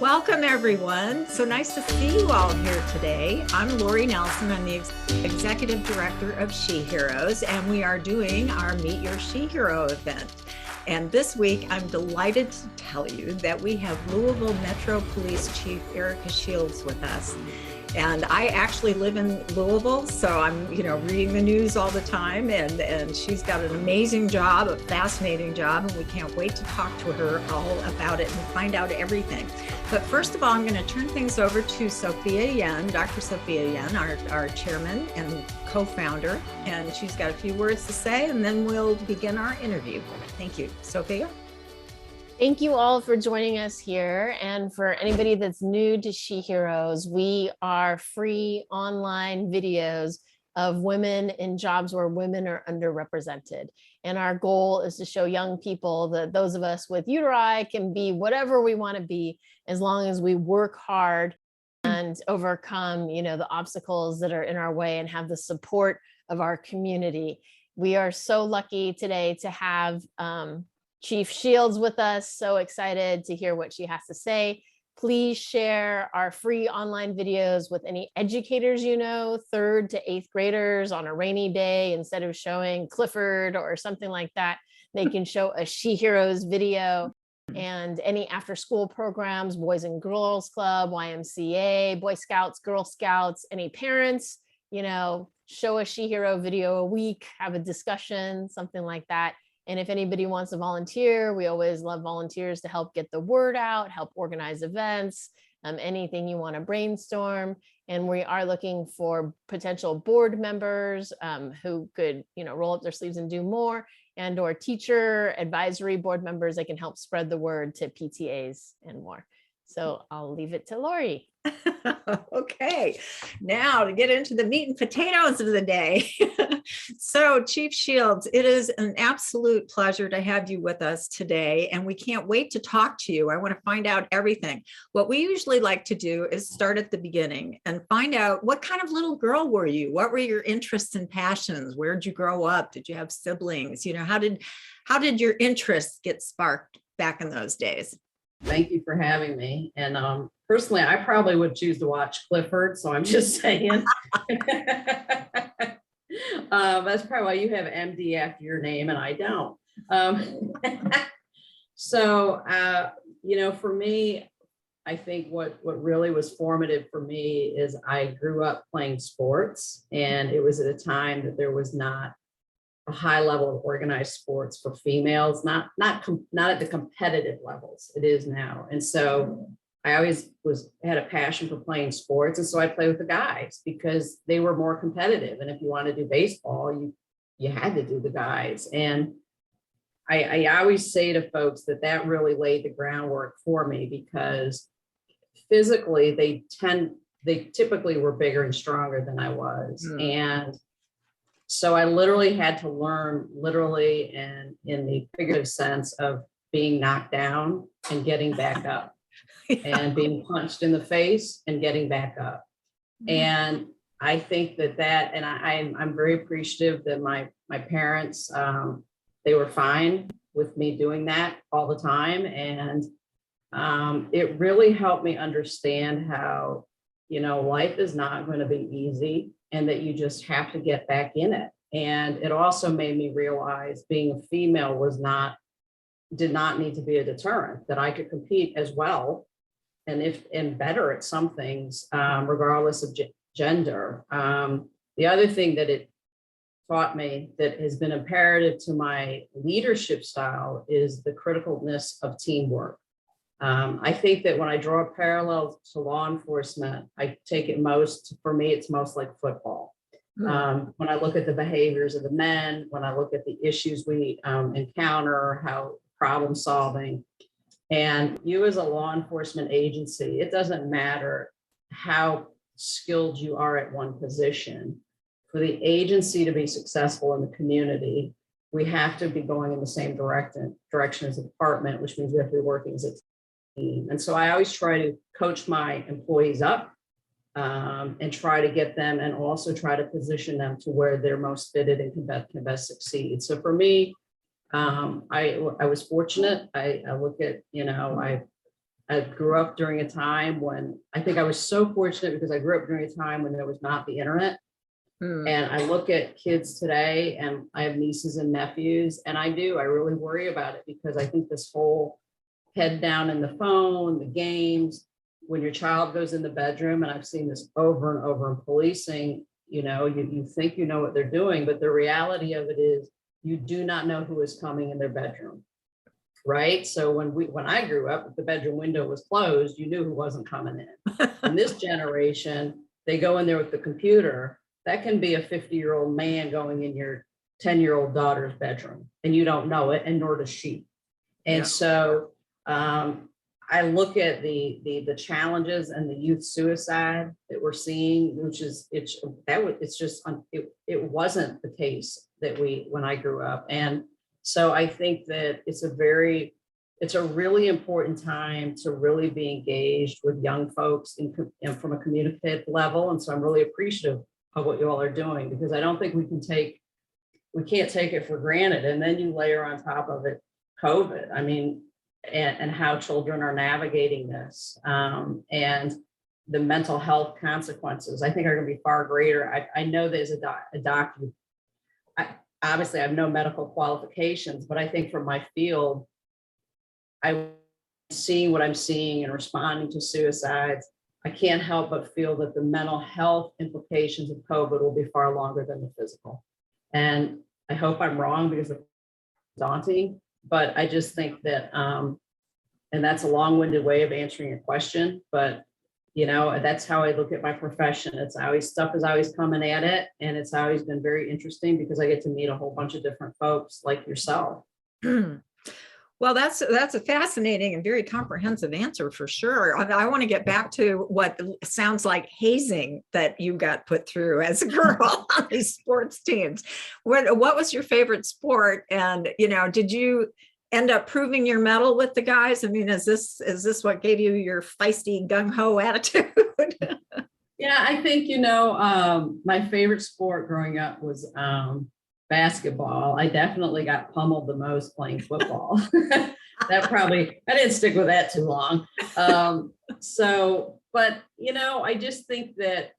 Welcome, everyone. So nice to see you all here today. I'm Lori Nelson. I'm the Executive Director of SheHeroes, and we are doing our Meet Your SheHero event. And this week, I'm delighted to tell you that we have Louisville Metro Police Chief Erika Shields with us. And I actually live in Louisville, so I'm, reading the news all the time, and she's got an amazing job, a fascinating job, and we can't wait to talk to her all about it and find out everything. But first of all, I'm going to turn things over to Sophia Yen, Dr. Sophia Yen, our chairman and co-founder, and she's got a few words to say, and then we'll begin our interview. Thank you. Sophia? Thank you all for joining us here. And for anybody that's new to SheHeroes, we are free online videos of women in jobs where women are underrepresented. And our goal is to show young people that those of us with uteri can be whatever we want to be, as long as we work hard and overcome, the obstacles that are in our way and have the support of our community. We are so lucky today to have Chief Shields with us. So excited to hear what she has to say. Please share our free online videos with any educators, 3rd to 8th graders on a rainy day. Instead of showing Clifford or something like that, they can show a SheHeroes video. And any after school programs, Boys and Girls Club, YMCA, Boy Scouts, Girl Scouts, any parents, show a SheHero video a week, have a discussion, something like that. And if anybody wants to volunteer, we always love volunteers to help get the word out, help organize events, anything you want to brainstorm. And we are looking for potential board members who could, roll up their sleeves and do more, and or teacher advisory board members that can help spread the word to PTAs and more. So I'll leave it to Lori. Okay, now to get into the meat and potatoes of the day. So Chief Shields, it is an absolute pleasure to have you with us today, and we can't wait to talk to you. I want to find out everything. What we usually like to do is start at the beginning and find out, what kind of little girl were you? What were your interests and passions? Where did you grow up? Did you have siblings? How did your interests get sparked back in those days? Thank you for having me. And personally, I probably would choose to watch Clifford, so I'm just saying. That's probably why you have MD after your name and I don't. For me, I think what really was formative for me is I grew up playing sports, and it was at a time that there was not a high level of organized sports for females, not at the competitive levels it is now. And so I always had a passion for playing sports. And so I play with the guys because they were more competitive. And if you want to do baseball, you had to do the guys. And I always say to folks that really laid the groundwork for me, because physically they typically were bigger and stronger than I was. And so I literally had to learn, literally and in the figurative sense, of being knocked down and getting back up, and being punched in the face and getting back up. And I think and I'm very appreciative that my parents, they were fine with me doing that all the time. And it really helped me understand how, life is not going to be easy, and that you just have to get back in it. And it also made me realize being a female did not need to be a deterrent, that I could compete as well, and better at some things, regardless of gender. The other thing that it taught me that has been imperative to my leadership style is the criticalness of teamwork. I think that when I draw a parallel to law enforcement, I take it for me, it's most like football. When I look at the behaviors of the men, when I look at the issues we encounter, how problem solving, and you as a law enforcement agency, it doesn't matter how skilled you are at one position. For the agency to be successful in the community, we have to be going in the same direction as a department, which means we have to be working as a team. And so I always try to coach my employees up and try to get them, and also try to position them to where they're most fitted and can best succeed. So for me, I was fortunate. I look at, I grew up during a time when I think I was so fortunate because I grew up during a time when there was not the internet. And I look at kids today and I have nieces and nephews, and I really worry about it because I think this whole head down in the phone, the games, when your child goes in the bedroom, and I've seen this over and over in policing, you think you know what they're doing, but the reality of it is you do not know who is coming in their bedroom. Right. So when I grew up, if the bedroom window was closed, you knew who wasn't coming in. In this generation, they go in there with the computer. That can be a 50-year-old man going in your 10-year-old daughter's bedroom, and you don't know it, and nor does she. And so I look at the challenges and the youth suicide that we're seeing, which is it wasn't the case when I grew up. And so I think that it's a really important time to really be engaged with young folks from a communicative level. And so I'm really appreciative of what you all are doing, because I don't think we can't take it for granted. And then you layer on top of it COVID, and how children are navigating this, and the mental health consequences, I think are going to be far greater. I know that as a doctor, obviously I have no medical qualifications, but I think from my field, I'm seeing what I'm seeing and responding to suicides. I can't help but feel that the mental health implications of COVID will be far longer than the physical. And I hope I'm wrong, because it's daunting, but I just think that, and that's a long-winded way of answering your question, but that's how I look at my profession. Stuff is always coming at it. And it's always been very interesting because I get to meet a whole bunch of different folks like yourself. Well, that's a fascinating and very comprehensive answer for sure. I want to get back to what sounds like hazing that you got put through as a girl on these sports teams. What was your favorite sport? And, did you end up proving your mettle with the guys? Is this what gave you your feisty gung-ho attitude? Yeah, I think, my favorite sport growing up was basketball. I definitely got pummeled the most playing football. I didn't stick with that too long. But I just think that,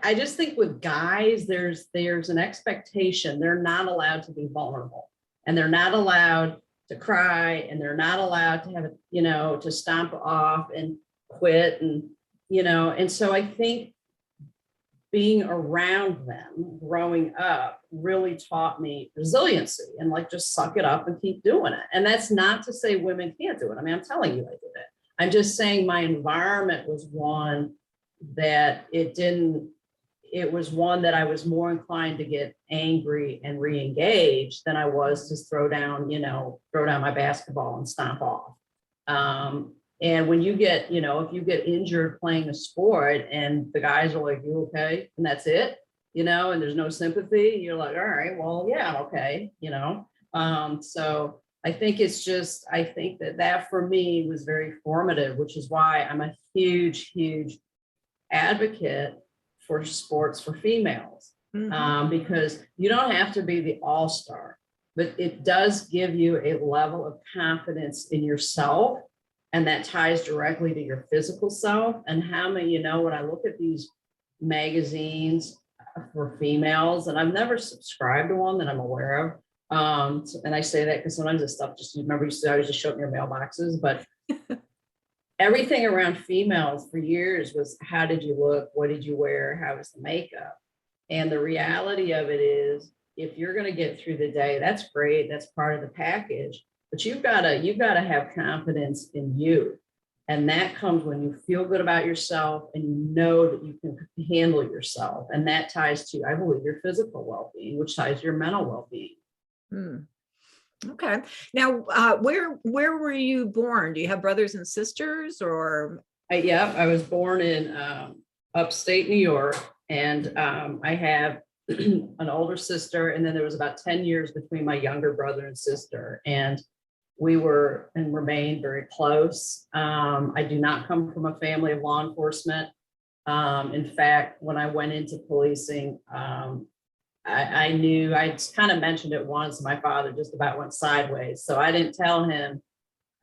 I just think with guys, there's an expectation. They're not allowed to be vulnerable, and they're not allowed to cry, and they're not allowed to have to stomp off and quit. And so I think being around them growing up really taught me resiliency and just suck it up and keep doing it. And that's not to say women can't do it. I'm telling you I did it. I'm just saying my environment was one that it was one that I was more inclined to get angry and re-engage than I was to throw down my basketball and stomp off. And when you get, if you get injured playing a sport and the guys are like, you okay? And that's it, and there's no sympathy, you're like, all right, well, yeah, I'm okay, So I think I think that for me was very formative, which is why I'm a huge, huge advocate for sports for females, because you don't have to be the all-star, but it does give you a level of confidence in yourself. And that ties directly to your physical self. And how many, when I look at these magazines for females, and I've never subscribed to one that I'm aware of. And I say that because sometimes this stuff just, remember, used to always just show up in your mailboxes, but everything around females for years was, how did you look? What did you wear? How was the makeup? And the reality of it is, if you're going to get through the day, that's great. That's part of the package. But you've got to have confidence in you. And that comes when you feel good about yourself and you know that you can handle yourself. And that ties to, I believe, your physical well-being, which ties to your mental well-being. Okay. Now, where were you born? Do you have brothers and sisters, or? I was born in upstate New York, and I have an older sister, and then there was about 10 years between my younger brother and sister. And we were and remain very close. I do not come from a family of law enforcement. In fact, when I went into policing, I knew, I kind of mentioned it once, my father just about went sideways. So I didn't tell him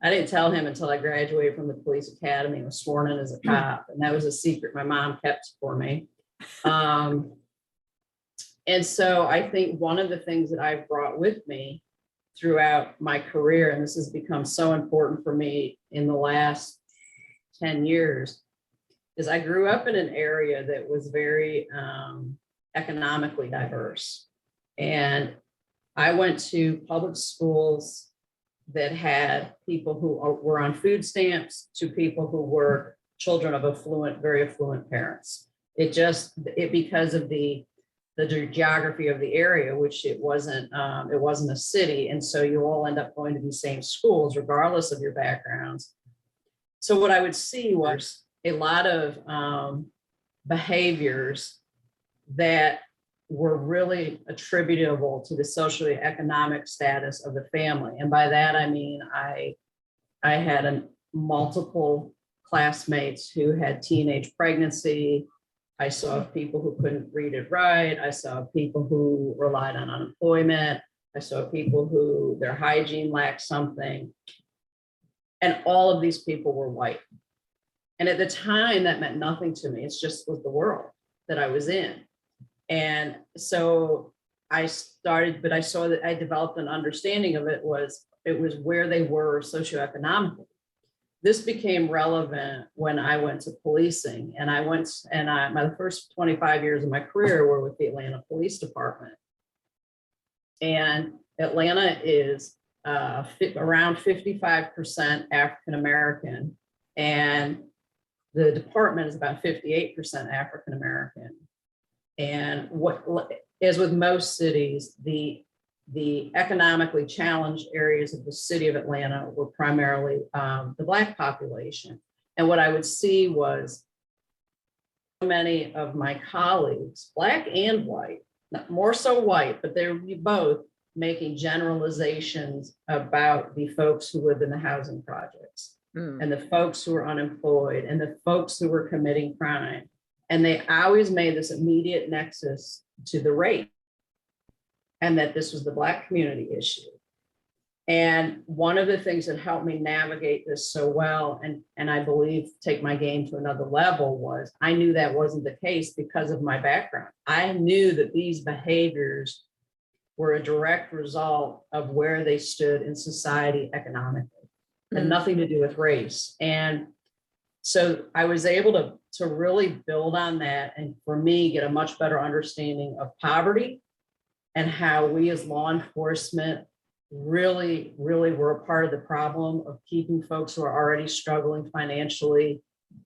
until I graduated from the police academy and was sworn in as a cop. And that was a secret my mom kept for me. And so I think one of the things that I've brought with me throughout my career, and this has become so important for me in the last 10 years, is I grew up in an area that was very economically diverse. And I went to public schools that had people who were on food stamps to people who were children of very affluent parents. Because of the geography of the area, which it wasn't a city. And so you all end up going to these same schools, regardless of your backgrounds. So what I would see was a lot of behaviors that were really attributable to the socioeconomic status of the family. And by that, I mean, I had multiple classmates who had teenage pregnancy. I saw people who couldn't read and write. I saw people who relied on unemployment. I saw people who their hygiene lacked something. And all of these people were white. And at the time, that meant nothing to me. It just was the world that I was in. And so I saw that I developed an understanding of it was where they were socioeconomically. This became relevant when I went to policing, and my first 25 years of my career were with the Atlanta Police Department. And Atlanta is around 55% African American, and the department is about 58% African American. And as with most cities, the economically challenged areas of the city of Atlanta were primarily the Black population. And what I would see was many of my colleagues, Black and white, more so white, but they're both making generalizations about the folks who live in the housing projects and the folks who are unemployed and the folks who were committing crime. And they always made this immediate nexus to the race, and that this was the Black community issue. And one of the things that helped me navigate this so well, and I believe take my game to another level, was I knew that wasn't the case because of my background. I knew that these behaviors were a direct result of where they stood in society economically, and nothing to do with race. And so I was able to really build on that, and for me, get a much better understanding of poverty and how we as law enforcement really, really were a part of the problem of keeping folks who are already struggling financially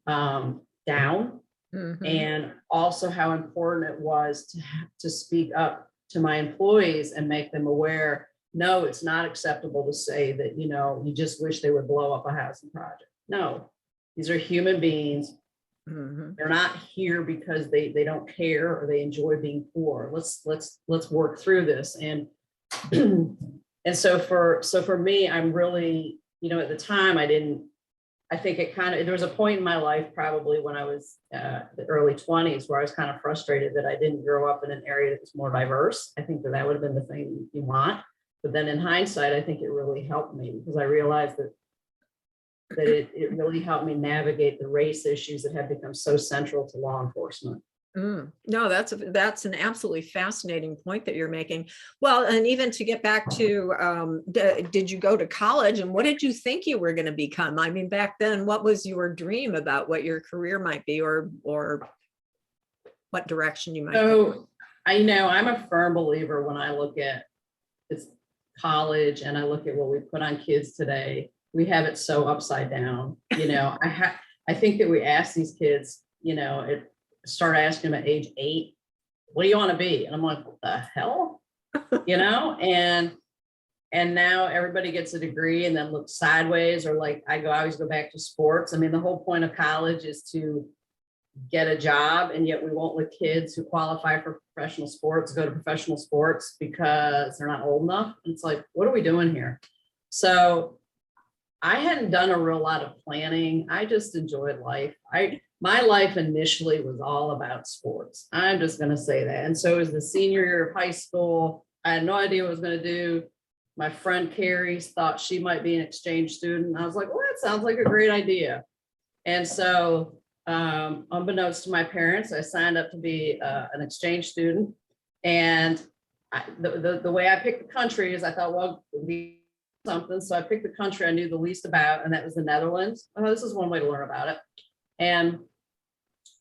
down. And also how important it was to speak up to my employees and make them aware, no, it's not acceptable to say that, you just wish they would blow up a housing project. No, these are human beings. They're not here because they don't care or they enjoy being poor. Let's work through this. And and so for me, I'm really, at the time there was a point in my life, probably when I was the early 20s, where I was kind of frustrated that I didn't grow up in an area that was more diverse. I think that would have been the thing you want. But then in hindsight, I think it really helped me, because I realized that it really helped me navigate the race issues that have become so central to law enforcement. No, that's an absolutely fascinating point that you're making. Well, and even to get back to, did you go to college, and what did you think you were going to become? I mean, back then, what was your dream about what your career might be, or what direction you might go? I'm a firm believer when I look at this college and I look at what we put on kids today. We have it so upside down. I think that we ask these kids, start asking them at age 8, what do you want to be? And I'm like, what the hell? And now everybody gets a degree and then looks sideways, or like I always go back to sports. I mean, the whole point of college is to get a job, and yet we won't let kids who qualify for professional sports go to professional sports because they're not old enough. And it's like, what are we doing here? So I hadn't done a real lot of planning. I just enjoyed life. my life initially was all about sports. I'm just going to say that. And so it was the senior year of high school. I had no idea what I was going to do. My friend Carrie thought she might be an exchange student. I was like, well, that sounds like a great idea. And so, unbeknownst to my parents, I signed up to be an exchange student. And the way I picked the country is I thought, well, it'd be something. So I picked the country I knew the least about, and that was the Netherlands. Oh, this is one way to learn about it. And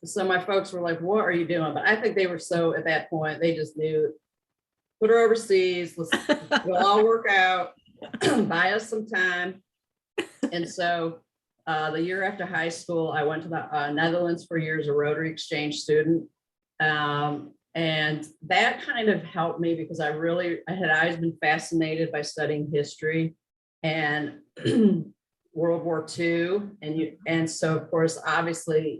so my folks were like, what are you doing? But I think they were so at that point, they just knew, put her overseas, we'll all work out, buy us some time. And so the year after high school, I went to the Netherlands for years, a Rotary exchange student. And that kind of helped me because I had always been fascinated by studying history and World War II. And so of course, obviously,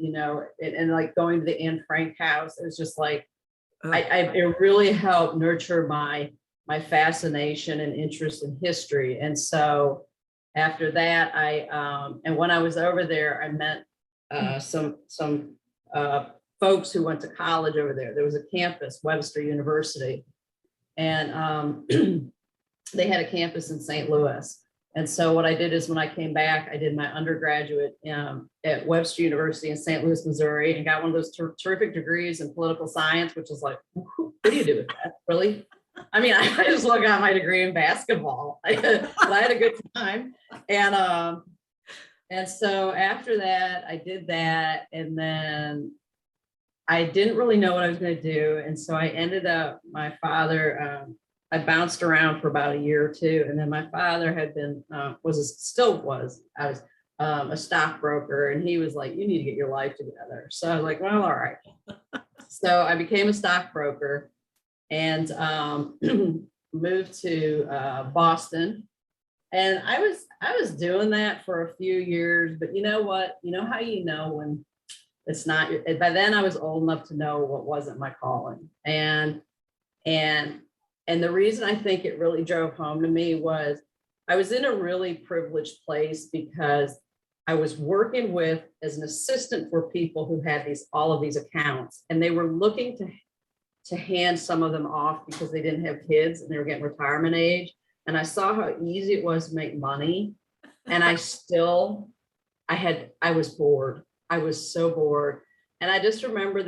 and like going to the Anne Frank house, it was just like, it really helped nurture my fascination and interest in history. And so after that, and when I was over there, I met some folks who went to college over there. There was a campus, Webster University, and they had a campus in St. Louis. And so what I did is when I came back, I did my undergraduate at Webster University in St. Louis, Missouri, and got one of those terrific degrees in political science, which is like, what do you do with that? Really? I mean, I just got my degree in basketball. I had a good time. And so after that, I did that. And then I didn't really know what I was going to do. And so I ended up, my father, I bounced around for about a year or two. And then my father had been, still was a stockbroker. And he was like, you need to get your life together. So I was like, well, all right. So I became a stockbroker and moved to Boston. And I was doing that for a few years, but you know what? You know how you know when it's not, by then I was old enough to know what wasn't my calling. And the reason I think it really drove home to me was I was in a really privileged place because I was working with as an assistant for people who had all of these accounts, and they were looking to hand some of them off because they didn't have kids and they were getting retirement age. And I saw how easy it was to make money. And I was bored. I was so bored. And I just remember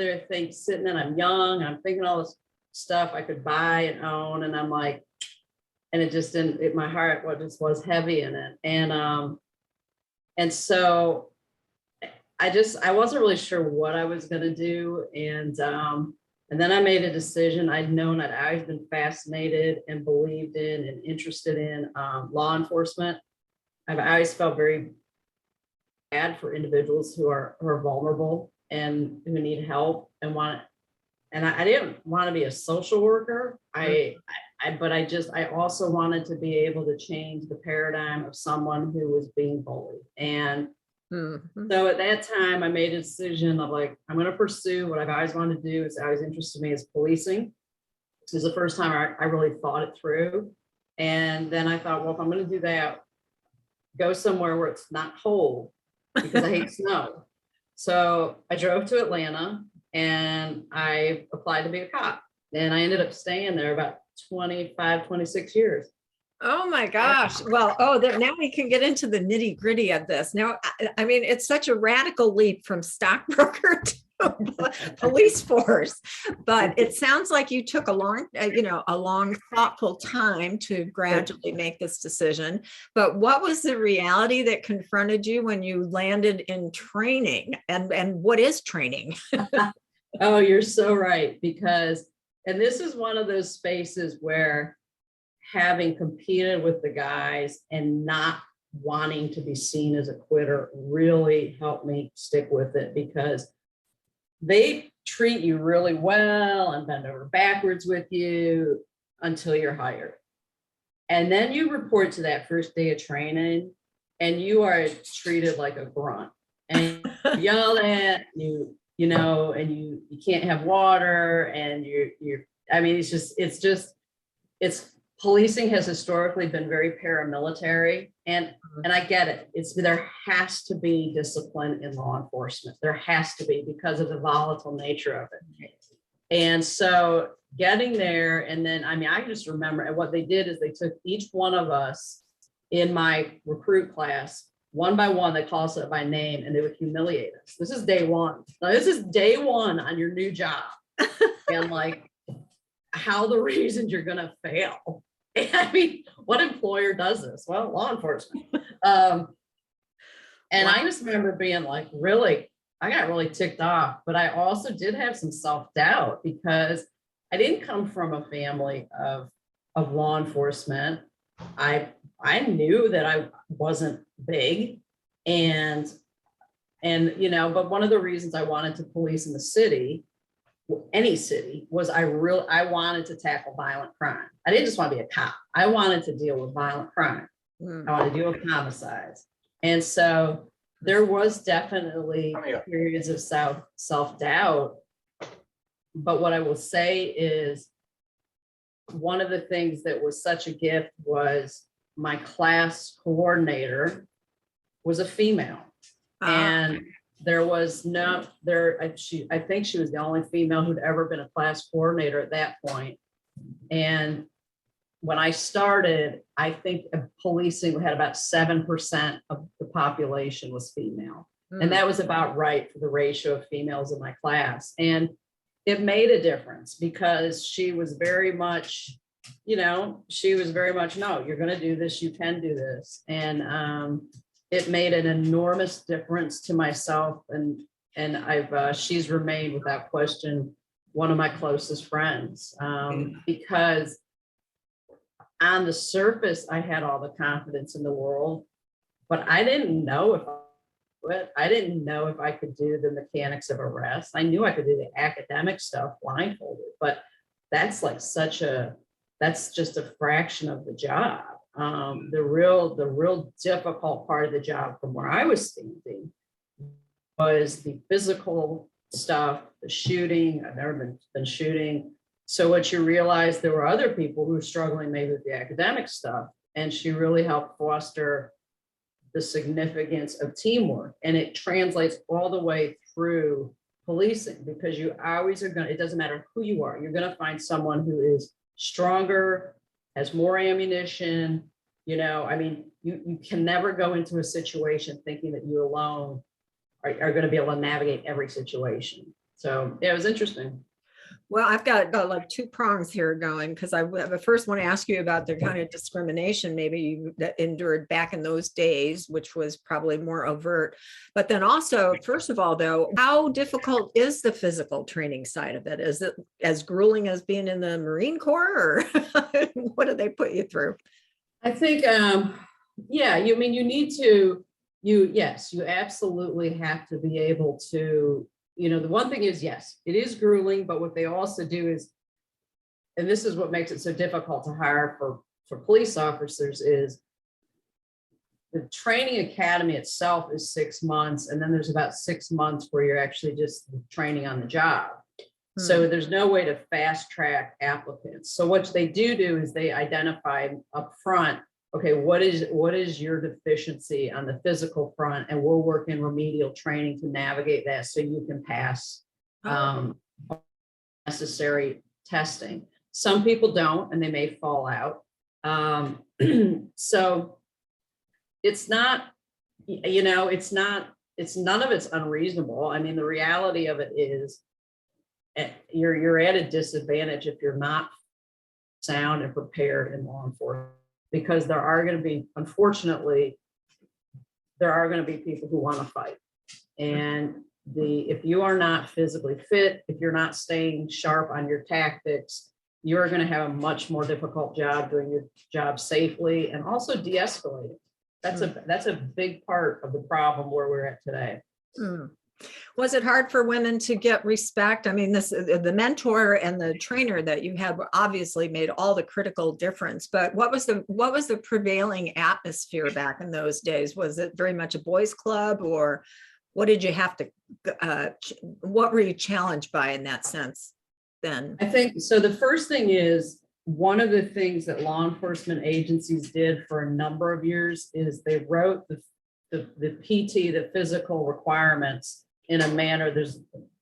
sitting and I'm young, I'm thinking all this stuff I could buy and own. And I'm like, and it just didn't, my heart just was heavy in it. And so I wasn't really sure what I was going to do. And then I made a decision. I'd known I'd always been fascinated and believed in and interested in law enforcement. I've always felt very bad for individuals who are vulnerable and who need help and I didn't want to be a social worker. But I also wanted to be able to change the paradigm of someone who was being bullied. And so at that time, I made a decision of like, I'm going to pursue what I've always wanted to do. It's always interested me is policing. This was the first time I really thought it through. And then I thought, well, if I'm going to do that, go somewhere where it's not cold because I hate snow. So I drove to Atlanta and I applied to be a cop. And I ended up staying there about 25, 26 years. Oh my gosh. Well, now we can get into the nitty gritty of this. Now, I mean, it's such a radical leap from stockbroker to police force, but it sounds like you took a long, thoughtful time to gradually make this decision. But what was the reality that confronted you when you landed in training? And what is training? Oh, you're so right. And this is one of those spaces where having competed with the guys and not wanting to be seen as a quitter really helped me stick with it, because they treat you really well and bend over backwards with you until you're hired. And then you report to that first day of training and you are treated like a grunt and yelled at, and you can't have water, and it's policing has historically been very paramilitary, and I get it. There has to be discipline in law enforcement. There has to be, because of the volatile nature of it. And so getting there, and then, I mean, I just remember, and what they did is they took each one of us in my recruit class, one by one, they call us by name, and they would humiliate us. This is day one. Now, this is day one on your new job. And like, how the reasons you're gonna fail. I mean, what employer does this? Well, law enforcement. And I just remember being like, really, I got really ticked off, but I also did have some self-doubt because I didn't come from a family of law enforcement. I knew that I wasn't big, and you know, but one of the reasons I wanted to police in the city, any city, was I wanted to tackle violent crime. I didn't just want to be a cop. I wanted to deal with violent crime. I wanted to deal with homicides. And so there was definitely periods of self-doubt. But what I will say is, one of the things that was such a gift was my class coordinator was a female. And there was no, I think she was the only female who'd ever been a class coordinator at that point. And when I started, I think policing had about 7% of the population was female. And that was about right for the ratio of females in my class. And it made a difference because she was very much, you know, no, you're going to do this, you can do this. And it made an enormous difference to myself. And she's remained, without question, one of my closest friends, because on the surface, I had all the confidence in the world, but I didn't know if I could do the mechanics of arrest. I knew I could do the academic stuff blindfolded, but that's like that's just a fraction of the job. The real difficult part of the job from where I was standing was the physical stuff, the shooting. I've never been shooting. So what you realize, there were other people who were struggling maybe with the academic stuff, and she really helped foster the significance of teamwork. And it translates all the way through policing, because you always are it doesn't matter who you are, you're going to find someone who is stronger, has more ammunition. You know, I mean, you can never go into a situation thinking that you alone are going to be able to navigate every situation. So yeah, it was interesting. Well, I've got like two prongs here going, because I first want to ask you about the kind of discrimination maybe you endured back in those days, which was probably more overt. But then also, first of all, though, how difficult is the physical training side of it? Is it as grueling as being in the Marine Corps, or what do they put you through? I think, yeah, you absolutely have to be able to, you know, the one thing is, yes, it is grueling, but what they also do is, and this is what makes it so difficult to hire for police officers, is the training academy itself is 6 months. And then there's about 6 months where you're actually just training on the job. So there's no way to fast track applicants. So what they do is they identify up front, okay, what is your deficiency on the physical front, and we'll work in remedial training to navigate that so you can pass necessary testing. Some people don't, and they may fall out. So it's not, you know, it's none of it's unreasonable. I mean, the reality of it is, you're at a disadvantage if you're not sound and prepared in law enforcement, because there are going to be, unfortunately, there are going to be people who want to fight. And if you are not physically fit, if you're not staying sharp on your tactics, you're going to have a much more difficult job doing your job safely and also de-escalating. That's a big part of the problem where we're at today. Was it hard for women to get respect? I mean, the mentor and the trainer that you had obviously made all the critical difference, but what was the prevailing atmosphere back in those days? Was it very much a boys' club, or what did you have to, what were you challenged by in that sense then? I think, so the first thing is, one of the things that law enforcement agencies did for a number of years is they wrote the PT, the physical requirements, in a manner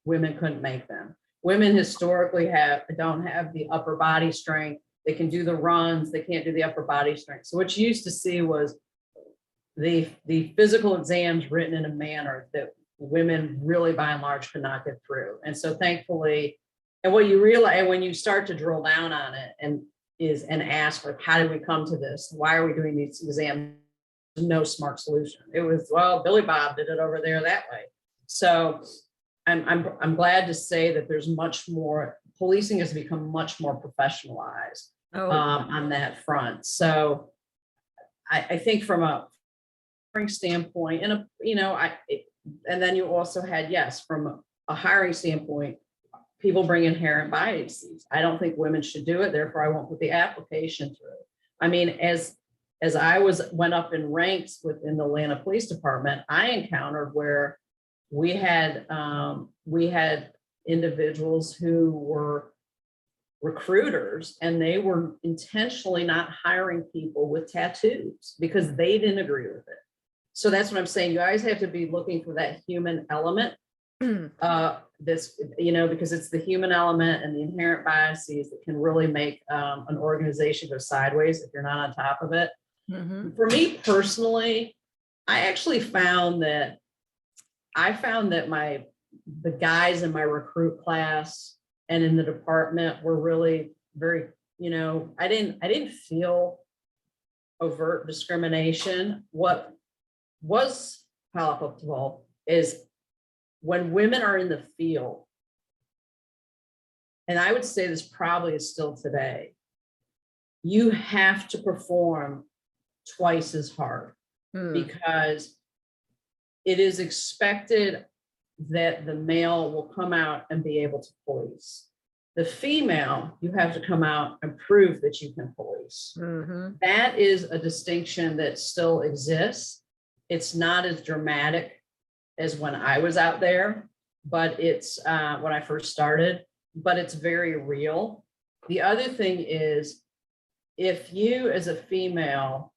women couldn't make them. Women historically don't have the upper body strength. They can do the runs, they can't do the upper body strength. So what you used to see was the physical exams written in a manner that women really by and large could not get through. And so thankfully, and what you realize when you start to drill down on it and ask, like, how did we come to this? Why are we doing these exams? No smart solution. It was, well, Billy Bob did it over there that way. So I'm glad to say that there's much more, policing has become much more professionalized on that front. So I think from a standpoint, and and then you also had, yes, from a hiring standpoint, people bring inherent biases. I don't think women should do it, therefore I won't put the application through. I mean, as I went up in ranks within the Atlanta Police Department, I encountered where we had individuals who were recruiters, and they were intentionally not hiring people with tattoos because they didn't agree with it. So that's what I'm saying. You guys have to be looking for that human element. Because it's the human element and the inherent biases that can really make an organization go sideways if you're not on top of it. Mm-hmm. For me personally, I actually found that the guys in my recruit class and in the department were really very, I didn't feel overt discrimination. What was palpable is when women are in the field, and I would say this probably is still today, you have to perform twice as hard because it is expected that the male will come out and be able to police. The female, you have to come out and prove that you can police. Mm-hmm. That is a distinction that still exists. It's not as dramatic as when I was out there, but it's when I first started, but it's very real. The other thing is, if you as a female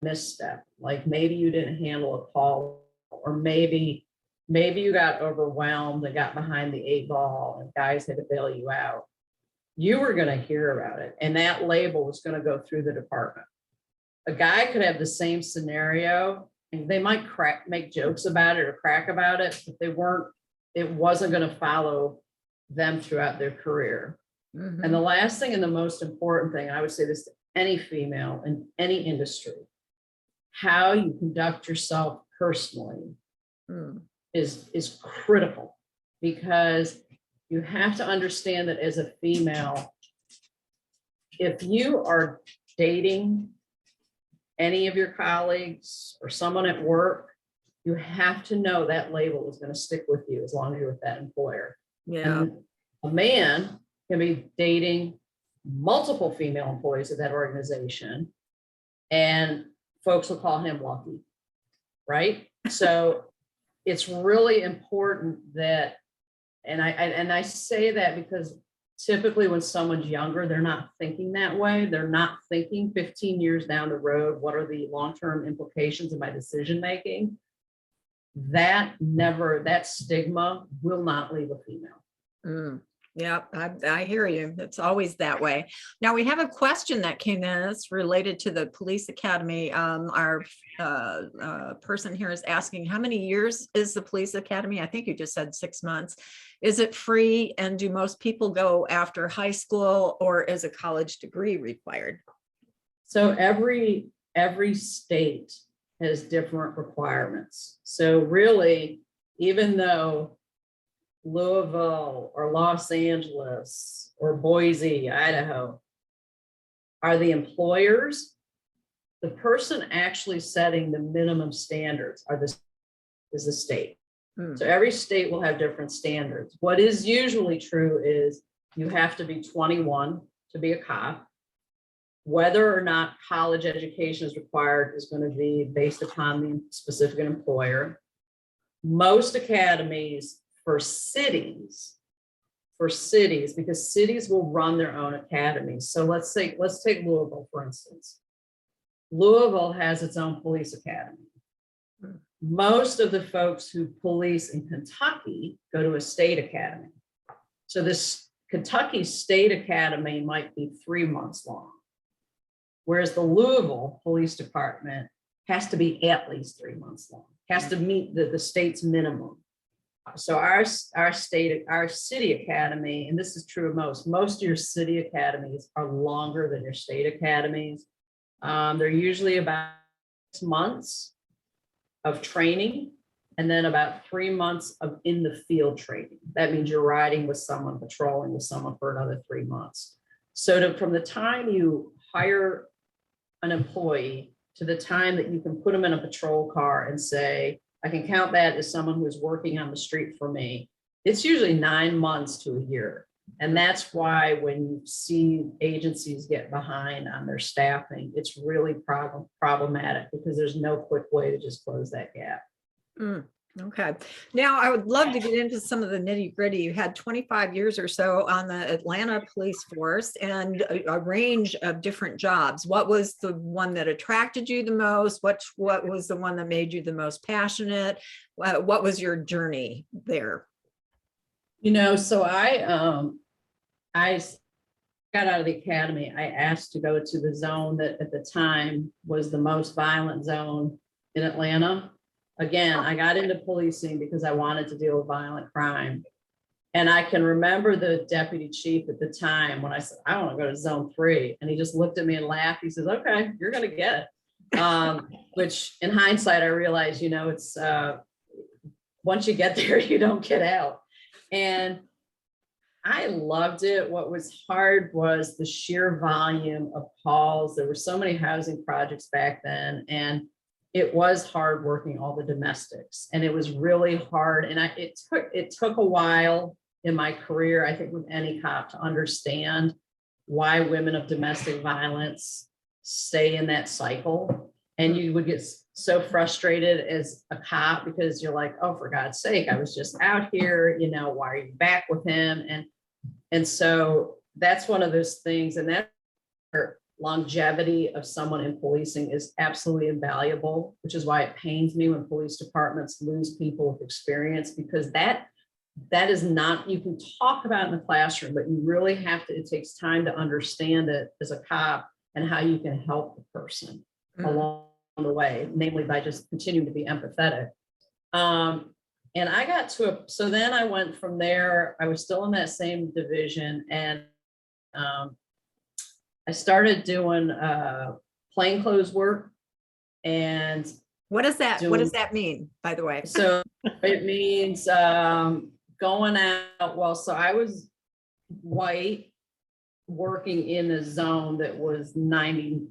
misstep, like maybe you didn't handle a call, or maybe you got overwhelmed and got behind the 8 ball and guys had to bail you out, you were going to hear about it. And that label was going to go through the department. A guy could have the same scenario and they might make jokes about it or crack about it, but it wasn't going to follow them throughout their career. Mm-hmm. And the last thing and the most important thing, I would say this to any female in any industry, how you conduct yourself personally is critical, because you have to understand that as a female, if you are dating any of your colleagues or someone at work, you have to know that label is going to stick with you as long as you're with that employer. Yeah. And a man can be dating multiple female employees of that organization, and folks will call him lucky, right? So it's really important that, and I say that because typically when someone's younger, they're not thinking that way. They're not thinking 15 years down the road, what are the long-term implications of my decision-making? That stigma will not leave a female. Yeah, I hear you. It's always that way. Now we have a question that came in. It's related to the police academy. Our person here is asking, how many years is the police academy? I think you just said 6 months. Is it free? And do most people go after high school, or is a college degree required? So every state has different requirements. So really, even though Louisville or Los Angeles or Boise, Idaho are the employers, the person actually setting the minimum standards is the state. So every state will have different standards. What is usually true is you have to be 21 to be a cop. Whether or not college education is required is going to be based upon the specific employer. Most academies for cities, for cities, because cities will run their own academies. So let's take Louisville, for instance. Louisville has its own police academy. Most of the folks who police in Kentucky go to a state academy. So this Kentucky State Academy might be 3 months long, whereas the Louisville Police Department has to be at least 3 months long, has to meet the state's minimum. So our city academy, and this is true of most of your city academies are longer than your state academies. They're usually about 6 months of training, and then about 3 months of in the field training. That means you're riding with someone, patrolling with someone for another 3 months. So from the time you hire an employee to the time that you can put them in a patrol car and say, I can count that as someone who's working on the street for me, it's usually 9 months to a year. And that's why when you see agencies get behind on their staffing, it's really problematic, because there's no quick way to just close that gap. Okay. Now I would love to get into some of the nitty gritty. You had 25 years or so on the Atlanta police force and a range of different jobs. What was the one that attracted you the most? What was the one that made you the most passionate? What was your journey there? So I got out of the academy. I asked to go to the zone that at the time was the most violent zone in Atlanta. Again, I got into policing because I wanted to deal with violent crime. And I can remember the deputy chief at the time when I said, I want to go to zone 3. And he just looked at me and laughed. He says, okay, you're going to get it. Which in hindsight, I realized, it's once you get there, you don't get out. And I loved it. What was hard was the sheer volume of calls. There were so many housing projects back then, and it was hard working all the domestics, and it was really hard. And it took a while in my career, I think with any cop, to understand why women of domestic violence stay in that cycle. And you would get so frustrated as a cop because you're like, oh, for God's sake, I was just out here, why are you back with him? And so that's one of those things. And that longevity of someone in policing is absolutely invaluable, which is why it pains me when police departments lose people with experience, because that is not, you can talk about in the classroom, but you really have to, it takes time to understand it as a cop and how you can help the person along the way, namely by just continuing to be empathetic. And I got to so then I went from there. I was still in that same division, and I started doing plainclothes work. And what does that mean, by the way? So it means going out. Well, so I was white, working in a zone that was 95%,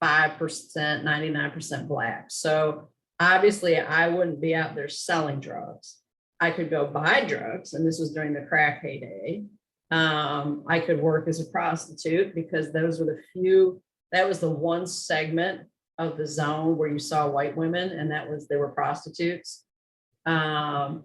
99% black. So obviously I wouldn't be out there selling drugs. I could go buy drugs, and this was during the crack heyday. I could work as a prostitute, because those were that was the one segment of the zone where you saw white women, and they were prostitutes. And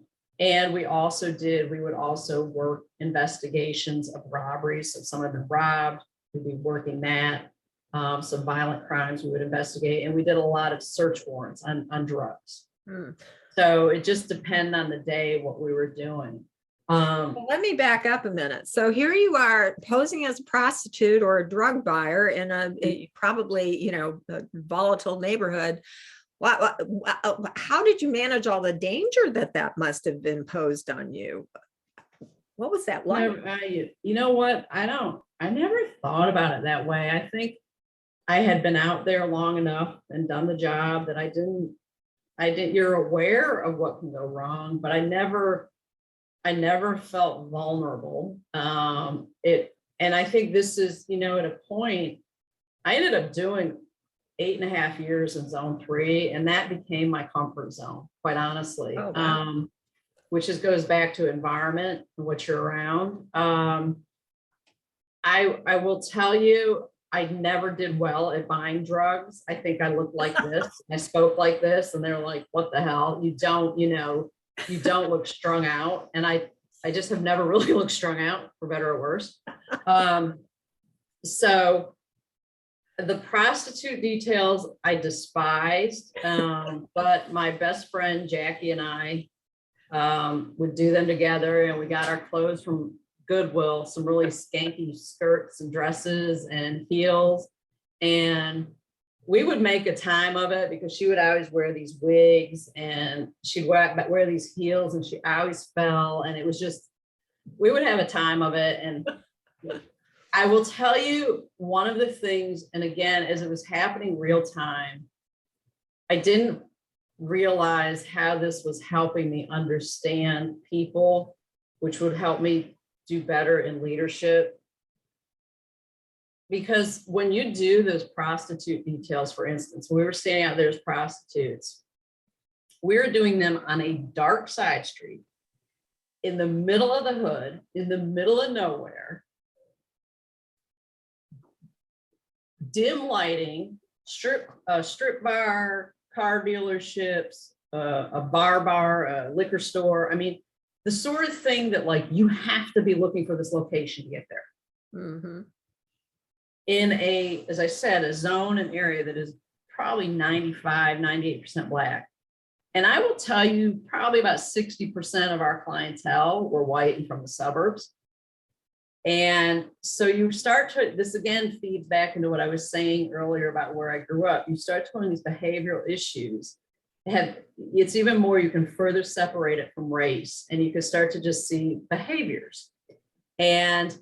we would also work investigations of robberies. So if someone had been robbed, we'd be working that. Some violent crimes we would investigate, and we did a lot of search warrants on drugs. So it just depended on the day what we were doing. Well, let me back up a minute. So here you are posing as a prostitute or a drug buyer in a probably, a volatile neighborhood. How did you manage all the danger that must have imposed on you? What was that like? You know what? I never thought about it that way. I think I had been out there long enough and done the job that you're aware of what can go wrong, but I never felt vulnerable. And I think this is, at a point, I ended up doing 8.5 years in zone 3, and that became my comfort zone, quite honestly. Oh, wow. Which goes back to environment and what you're around. I will tell you, I never did well at buying drugs. I think I looked like this, I spoke like this, and they're like, what the hell? You don't look strung out. And I just have never really looked strung out, for better or worse. So the prostitute details I despised, but my best friend Jackie and I would do them together, and we got our clothes from Goodwill, some really skanky skirts and dresses and heels, and we would make a time of it because she would always wear these wigs and she'd wear these heels, and she always fell, and it was just, we would have a time of it. And I will tell you one of the things, and again, as it was happening real time, I didn't realize how this was helping me understand people, which would help me do better in leadership. Because when you do those prostitute details, for instance, we were standing out there as prostitutes, we were doing them on a dark side street in the middle of the hood, in the middle of nowhere, dim lighting, strip bar, car dealerships, a bar, a liquor store. I mean, the sort of thing that like you have to be looking for this location to get there. Mm-hmm. In a, as I said, a zone, an area that is probably 95, 98% Black. And I will tell you, probably about 60% of our clientele were white and from the suburbs. And so you start to, this again feeds back into what I was saying earlier about where I grew up. You start to learn these behavioral issues. It's even more, you can further separate it from race, and you can start to just see behaviors. And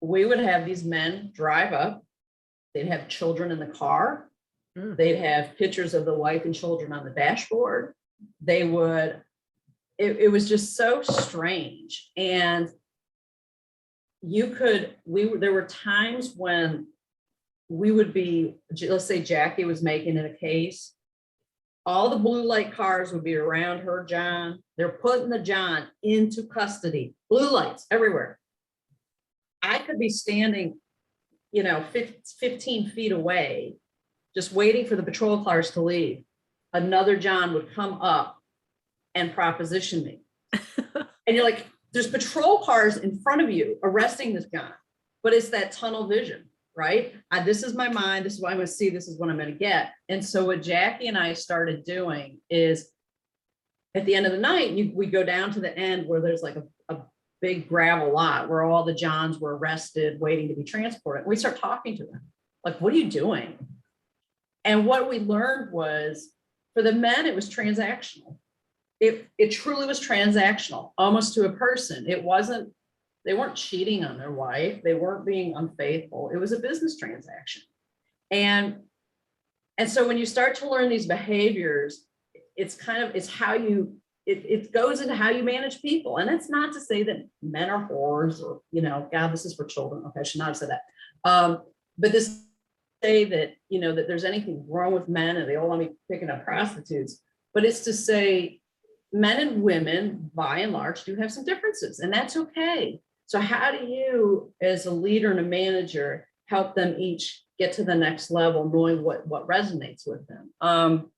we would have these men drive up, they'd have children in the car, they'd have pictures of the wife and children on the dashboard. They would, it was just so strange. And there were times when we would be, let's say Jackie was making it a case, all the blue light cars would be around her John. They're putting the John into custody, blue lights everywhere. I could be standing, 15 feet away, just waiting for the patrol cars to leave. Another John would come up and proposition me. And you're like, there's patrol cars in front of you arresting this guy, but it's that tunnel vision, right? This is my mind. This is what I'm going to see. This is what I'm going to get. And so what Jackie and I started doing is at the end of the night, we go down to the end where there's like a big gravel lot where all the Johns were arrested, waiting to be transported. We start talking to them. Like, what are you doing? And what we learned was, for the men, it was transactional. It truly was transactional, almost to a person. It wasn't, they weren't cheating on their wife. They weren't being unfaithful. It was a business transaction. And so when you start to learn these behaviors, it's how you, it goes into how you manage people. And it's not to say that men are whores or, God, this is for children. Okay, I should not have said that. But this say that, that there's anything wrong with men and they all want to be picking up prostitutes, but it's to say men and women, by and large, do have some differences, and that's okay. So how do you, as a leader and a manager, help them each get to the next level, knowing what resonates with them?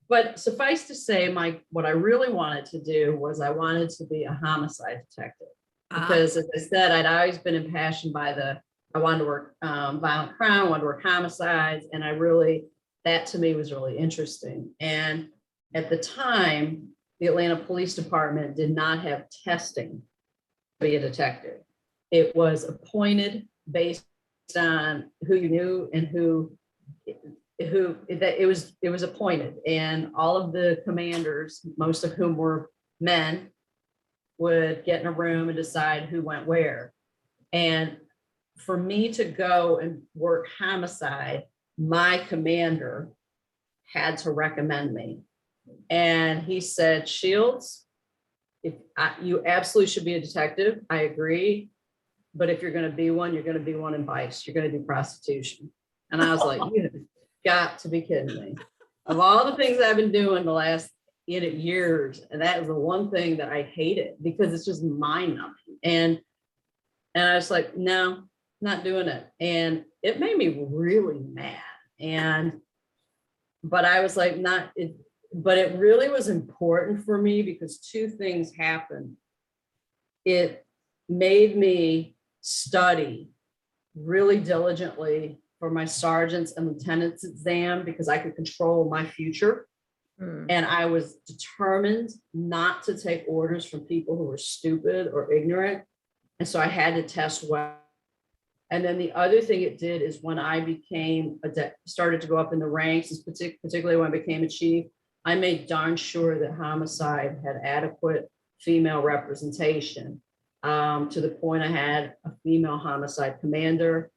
But suffice to say, what I really wanted to do was I wanted to be a homicide detective, because as I said, I'd always been impassioned by I wanted to work violent crime, I wanted to work homicides, and that to me was really interesting. And at the time, the Atlanta Police Department did not have testing to be a detective. It was appointed based on who you knew and it was appointed, and all of the commanders, most of whom were men, would get in a room and decide who went where. And for me to go and work homicide, my commander had to recommend me. And he said, Shields, you absolutely should be a detective. I agree. But if you're going to be one, you're going to be one in vice. You're going to do prostitution. And I was like, you have got to be kidding me. Of all the things I've been doing the last years, and that was the one thing that I hated, because it's just mind numbing. And I was like, no, not doing it. And it made me really mad. But I was like, but it really was important for me because two things happened. It made me study really diligently for my sergeant's and lieutenant's exam because I could control my future. And I was determined not to take orders from people who were stupid or ignorant. And so I had to test well. And then the other thing it did is when I became started to go up in the ranks, particularly when I became a chief, I made darn sure that homicide had adequate female representation, to the point I had a female homicide commander,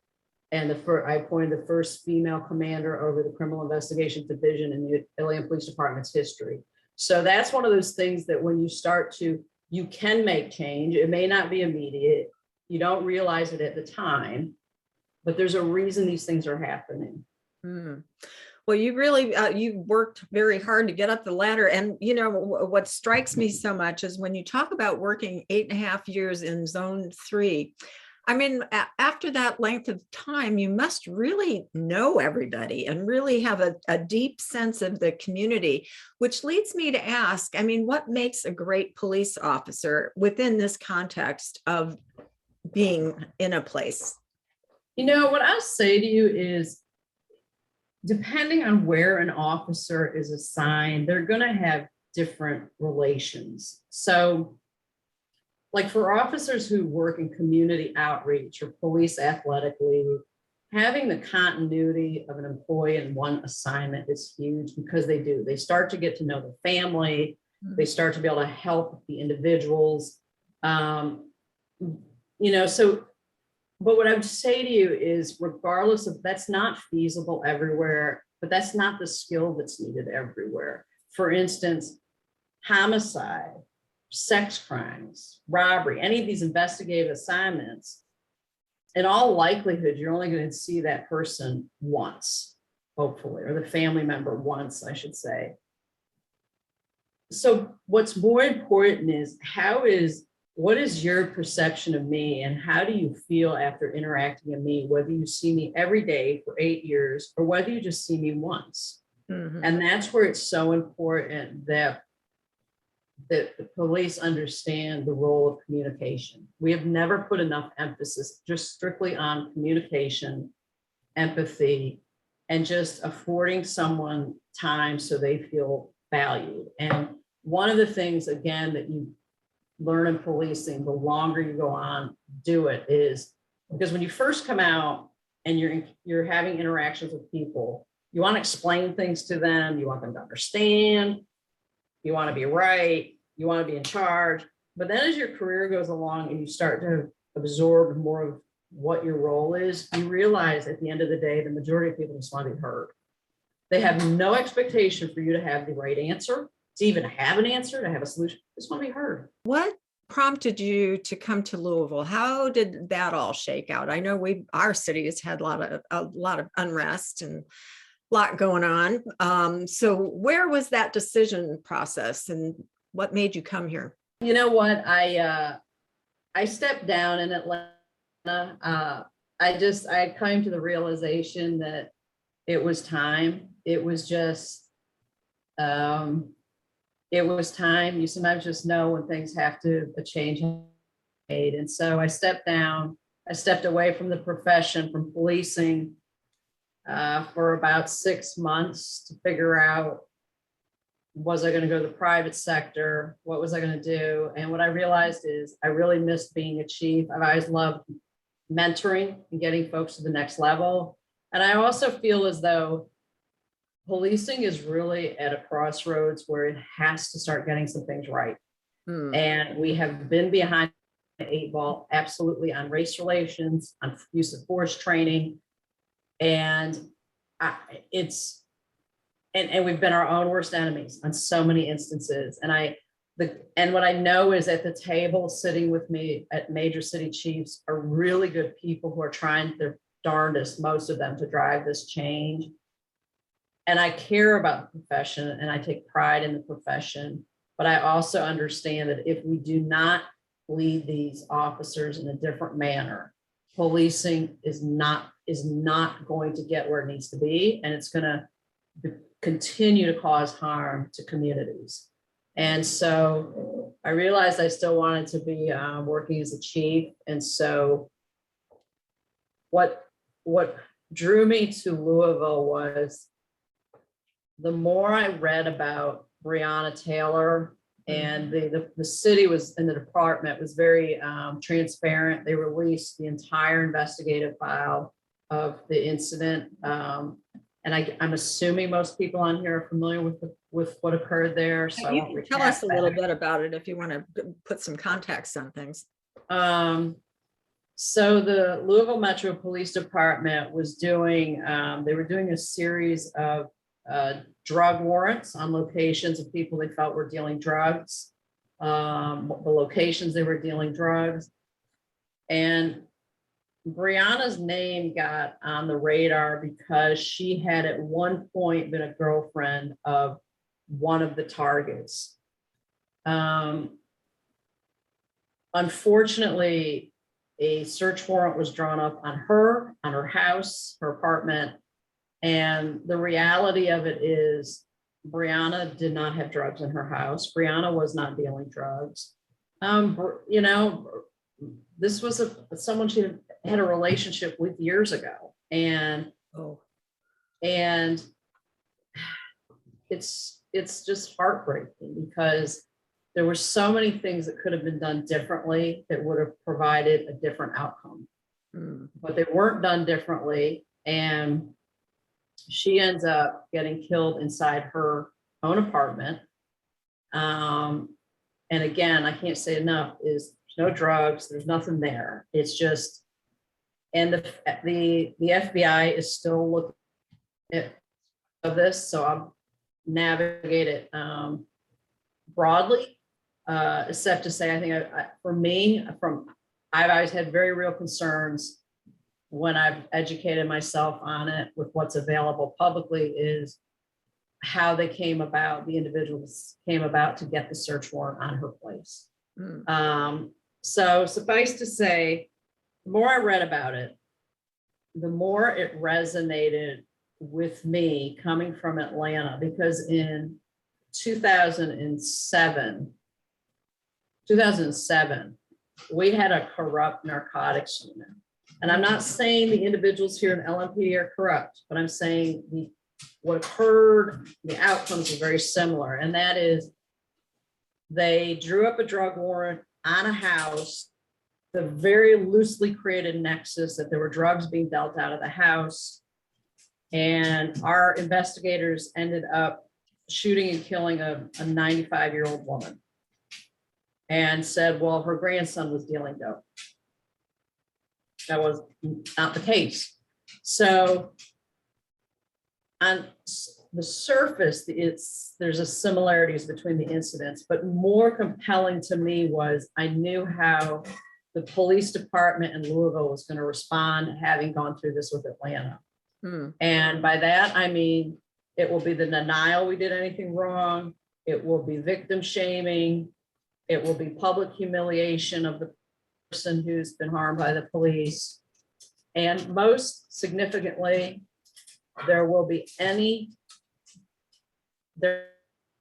and I appointed the first female commander over the criminal investigation division in the Atlanta Police Department's history. So that's one of those things that when you can make change. It may not be immediate. You don't realize it at the time, but there's a reason these things are happening. Well, you really, you worked very hard to get up the ladder. And, you know, what strikes me so much is when you talk about working 8.5 years in zone 3, I mean, after that length of time, you must really know everybody and really have a deep sense of the community, which leads me to ask, I mean, what makes a great police officer within this context of being in a place? You know, what I'll say to you is, depending on where an officer is assigned, they're going to have different relations. So, like for officers who work in community outreach or police athletic league, having the continuity of an employee in one assignment is huge because they start to get to know the family. They start to be able to help the individuals. You know, so, but what I would say to you is, regardless of, that's not feasible everywhere, but that's not the skill that's needed everywhere. For instance, homicide, sex crimes, robbery, any of these investigative assignments, in all likelihood, you're only going to see that person once, hopefully, or the family member once, I should say. So what's more important is what is your perception of me and how do you feel after interacting with me, whether you see me every day for 8 years or whether you just see me once. And that's where it's so important that the police understand the role of communication. We have never put enough emphasis just strictly on communication, empathy, and just affording someone time so they feel valued. And one of the things, again, that you learn in policing, the longer you go on, do it, is because when you first come out and you're having interactions with people, you want to explain things to them, you want them to understand, you want to be right, you want to be in charge. But then as your career goes along and you start to absorb more of what your role is, you realize at the end of the day, the majority of people just want to be heard. They have no expectation for you to have the right answer, to even have an answer, to have a solution. They just want to be heard. What prompted you to come to Louisville? How did that all shake out? I know our city has had a lot of unrest and a lot going on. So where was that decision process and what made you come here? You know what? I stepped down in Atlanta. I came to the realization that it was time. It was just, it was time. You sometimes just know when things have to, a change made. And so I stepped down. I stepped away from the profession, from policing, for about 6 months to figure out, was I going to go to the private sector? What was I going to do? And what I realized is I really missed being a chief. I've always loved mentoring and getting folks to the next level. And I also feel as though policing is really at a crossroads where it has to start getting some things right. And we have been behind the 8 ball, absolutely, on race relations, on use of force training. And and we've been our own worst enemies on so many instances. And what I know is at the table sitting with me at major city chiefs are really good people who are trying their darndest, most of them, to drive this change. And I care about the profession and I take pride in the profession, but I also understand that if we do not lead these officers in a different manner, policing is not going to get where it needs to be, and it's going to continue to cause harm to communities. And so I realized I still wanted to be working as a chief. And so what drew me to Louisville was the more I read about Breonna Taylor, and the city was, and the department was very transparent. They released the entire investigative file of the incident. And I'm assuming most people on here are familiar with what occurred there. So You can tell us a little bit about it if you want to put some context on things. So the Louisville Metro Police Department was doing, they were doing a series of drug warrants on locations of people they felt were dealing drugs, the locations they were dealing drugs. And Breonna's name got on the radar because she had at one point been a girlfriend of one of the targets. Unfortunately, a search warrant was drawn up on her house, her apartment. And the reality of it is Breonna did not have drugs in her house. Breonna was not dealing drugs. You know, this was someone she had a relationship with years ago. And it's just heartbreaking because there were so many things that could have been done differently that would have provided a different outcome. But they weren't done differently. And she ends up getting killed inside her own apartment. And again, I can't say enough, is there's no drugs, there's nothing there. It's just, and the FBI is still looking at this, so I'll navigate it broadly, except to say, I think for me, I've always had very real concerns when I've educated myself on it with what's available publicly, is how they came about, the individuals came about to get the search warrant on her place. So suffice to say, the more I read about it, the more it resonated with me coming from Atlanta, because in 2007, we had a corrupt narcotics unit. And I'm not saying the individuals here in LMPD are corrupt, but I'm saying what occurred, the outcomes are very similar. And that is, they drew up a drug warrant on a house, the very loosely created nexus that there were drugs being dealt out of the house. And our investigators ended up shooting and killing a 95-year-old woman, and said, well, her grandson was dealing dope. That was not the case. So on the surface, there's a similarities between the incidents, but more compelling to me was I knew how the police department in Louisville was going to respond, having gone through this with Atlanta. And by that, I mean, it will be the denial we did anything wrong. It will be victim shaming. It will be public humiliation of the person who's been harmed by the police. And most significantly, there will be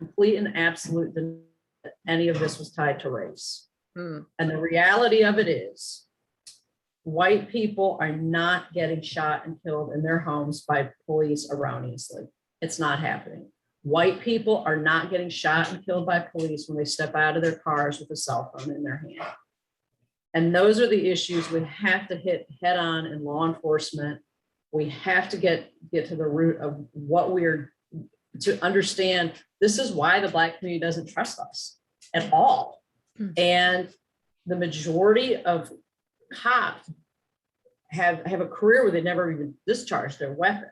complete and absolute that any of this was tied to race. And the reality of it is, white people are not getting shot and killed in their homes by police erroneously. It's not happening. White people are not getting shot and killed by police when they step out of their cars with a cell phone in their hand. And those are the issues we have to hit head on in law enforcement. We have to get to the root of what to understand. This is why the Black community doesn't trust us at all. And the majority of cops have a career where they never even discharged their weapon.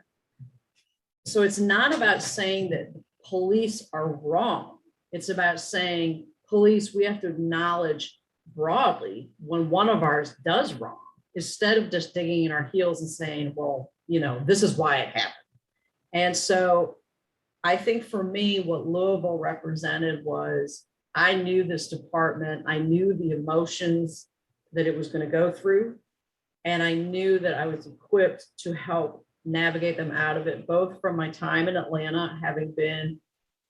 So it's not about saying that police are wrong. It's about saying, police, we have to acknowledge broadly when one of ours does wrong, instead of just digging in our heels and saying, well, this is why it happened. And so I think for me, what Louisville represented was, I knew this department, I knew the emotions that it was going to go through, and I knew that I was equipped to help navigate them out of it, both from my time in Atlanta, having been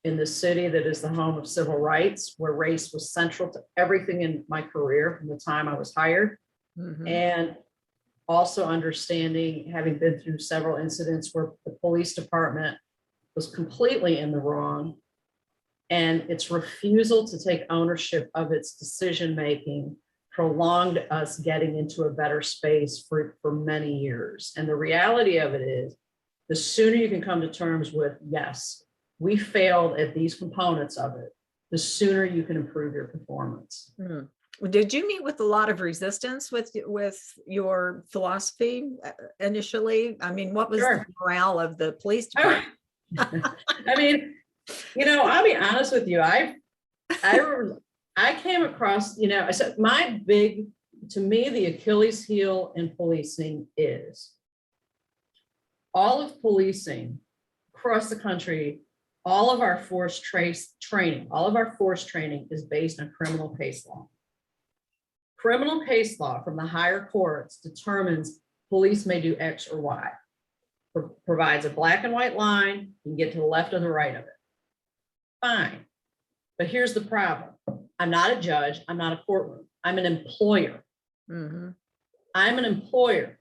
in the city that is the home of civil rights, where race was central to everything in my career from the time I was hired. And also understanding, having been through several incidents where the police department was completely in the wrong, and its refusal to take ownership of its decision-making prolonged us getting into a better space for many years. And the reality of it is, the sooner you can come to terms with, yes, we failed at these components of it, the sooner you can improve your performance. Did you meet with a lot of resistance with your philosophy initially? I mean, what was the morale of the police department? I mean, I'll be honest with you. I came across, I said to me, the Achilles heel in policing is all of policing across the country. All of our force training is based on criminal case law. Criminal case law from the higher courts determines police may do X or Y. Provides a black and white line, you can get to the left or the right of it. Fine. But here's the problem. I'm not a judge. I'm not a courtroom. I'm an employer. I'm an employer.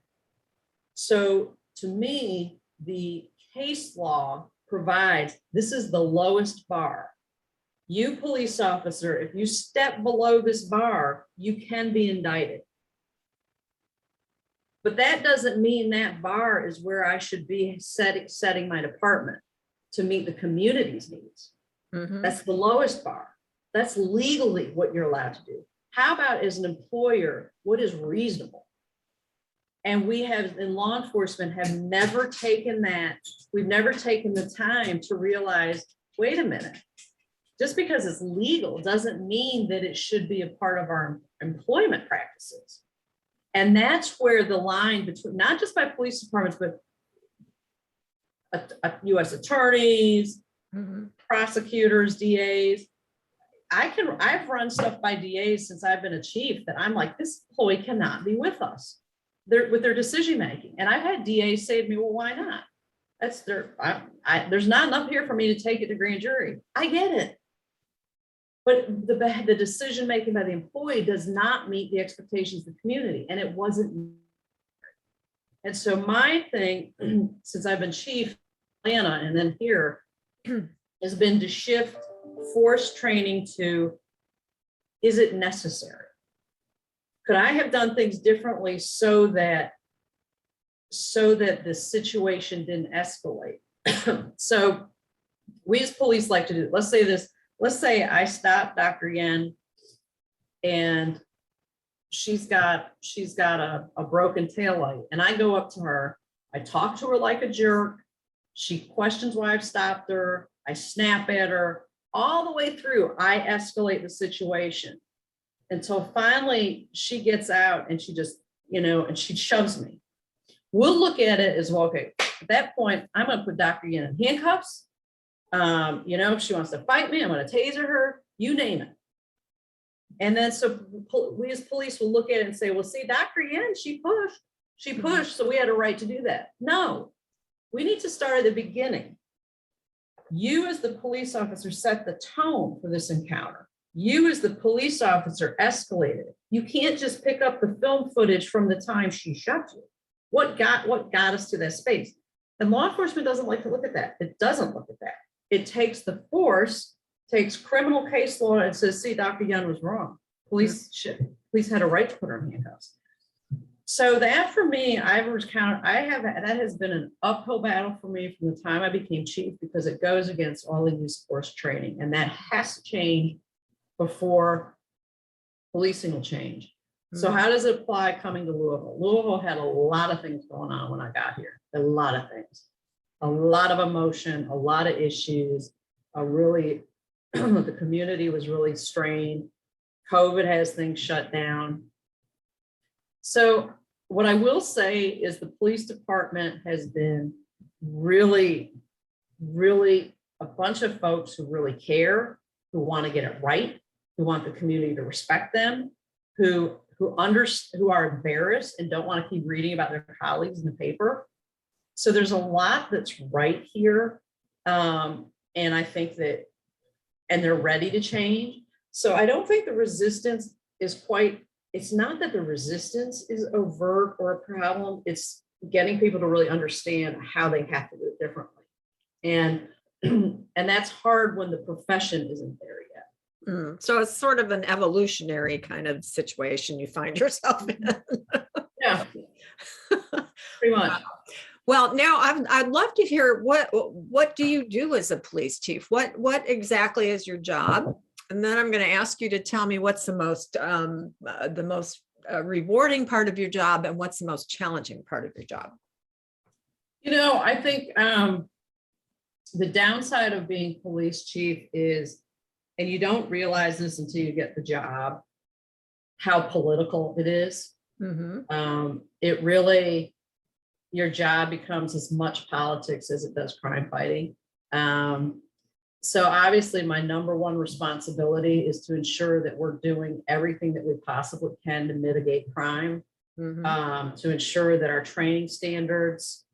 So to me, the case law provides this is the lowest bar. You police officer, if you step below this bar, you can be indicted. But that doesn't mean that bar is where I should be setting my department to meet the community's needs. That's the lowest bar. That's legally what you're allowed to do. How about as an employer, what is reasonable? And we have in law enforcement have never taken that. We've never taken the time to realize, wait a minute, just because it's legal doesn't mean that it should be a part of our employment practices. And that's where the line between, not just by police departments, but U.S. attorneys, prosecutors, DAs. I've run stuff by DAs since I've been a chief that I'm like, this employee cannot be with us. With their decision making. And I've had DAs say to me, well, why not? There's not enough here for me to take it to grand jury. I get it. But the decision making by the employee does not meet the expectations of the community. And it wasn't. And so my thing, since I've been chief in Atlanta and then here, has been to shift force training to, is it necessary? Could I have done things differently so that the situation didn't escalate? So we as police like to do, let's say I stop Dr. Yen and she's got a broken taillight, and I go up to her, I talk to her like a jerk. She questions why I've stopped her. I snap at her all the way through. I escalate the situation until finally she gets out and she just, and she shoves me. We'll look at it as well. Okay, at that point, I'm going to put Dr. Yen in handcuffs. If she wants to fight me, I'm going to taser her, you name it. And then so we as police will look at it and say, well, see, Dr. Yen, she pushed, so we had a right to do that. No, we need to start at the beginning. You as the police officer set the tone for this encounter. You as the police officer escalated. You can't just pick up the film footage from the time she shot you. What got us to that space? And law enforcement doesn't like to look at that. It doesn't look at that. It takes the force, takes criminal case law and says, see, Dr. Yen was wrong. Police had a right to put her in handcuffs. So that for me, that has been an uphill battle for me from the time I became chief, because it goes against all the use force training, and that has to change before policing will change. So how does it apply coming to Louisville? Louisville had a lot of things going on when I got here. A lot of things, a lot of emotion, a lot of issues. The community was really strained. COVID has things shut down. So what I will say is the police department has been really, really a bunch of folks who really care, who want to get it right, who want the community to respect them, who are embarrassed and don't want to keep reading about their colleagues in the paper. So there's a lot that's right here. And I think that, and they're ready to change. So I don't think the resistance is quite, it's not that the resistance is overt or a problem. It's getting people to really understand how they have to do it differently. And that's hard when the profession isn't there yet. So it's sort of an evolutionary kind of situation you find yourself in. Yeah, pretty much. Well, now I'd love to hear what do you do as a police chief? What exactly is your job? And then I'm going to ask you to tell me what's the most rewarding part of your job and what's the most challenging part of your job. You know, I think the downside of being police chief is, and you don't realize this until you get the job, how political it is. It really, your job becomes as much politics as it does crime fighting. So obviously my number one responsibility is to ensure that we're doing everything that we possibly can to mitigate crime, to ensure that our training standards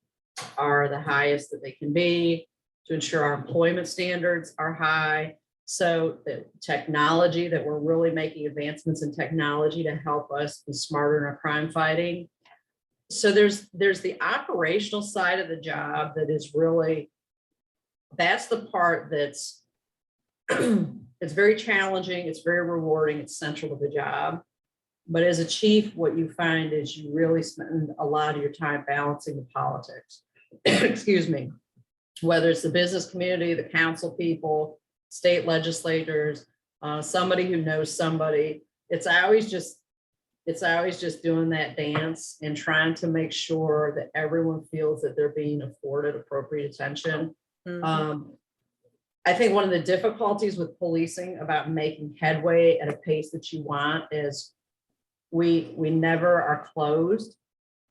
are the highest that they can be, to ensure our employment standards are high. So the technology, that we're really making advancements in technology to help us be smarter in our crime fighting. So there's the operational side of the job that is really, that's the part that's it's very challenging, it's very rewarding, it's central to the job. But as a chief, what you find is you really spend a lot of your time balancing the politics. Excuse me, whether it's the business community, the council people, state legislators, somebody who knows somebody. It's always just doing that dance and trying to make sure that everyone feels that they're being afforded appropriate attention. I think one of the difficulties with policing about making headway at a pace that you want is we never are closed.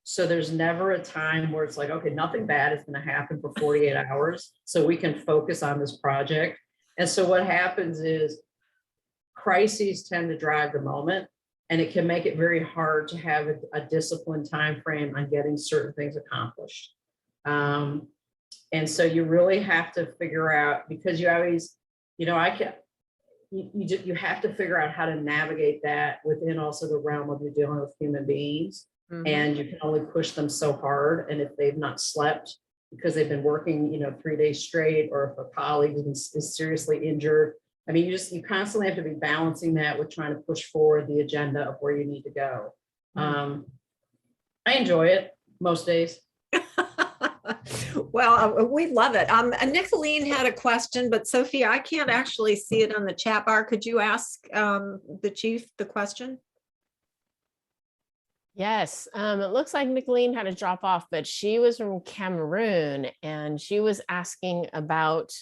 So there's never a time where it's like, okay, nothing bad is going to happen for 48 hours. So we can focus on this project. And so what happens is crises tend to drive the moment, and it can make it very hard to have a disciplined time frame on getting certain things accomplished. And so you really have to figure out, because you always, you know, you have to figure out how to navigate that within also the realm of you're dealing with human beings. And you can only push them so hard. And if they've not slept because they've been working, you know, 3 days straight, or if a colleague is seriously injured, I mean, you constantly have to be balancing that with trying to push forward the agenda of where you need to go. I enjoy it most days. Well, we love it. Nicolene had a question, but Sophia, I can't actually see it on the chat bar. Could you ask the chief the question? Yes, it looks like Nicolene had to drop off, but she was from Cameroon, and she was asking about,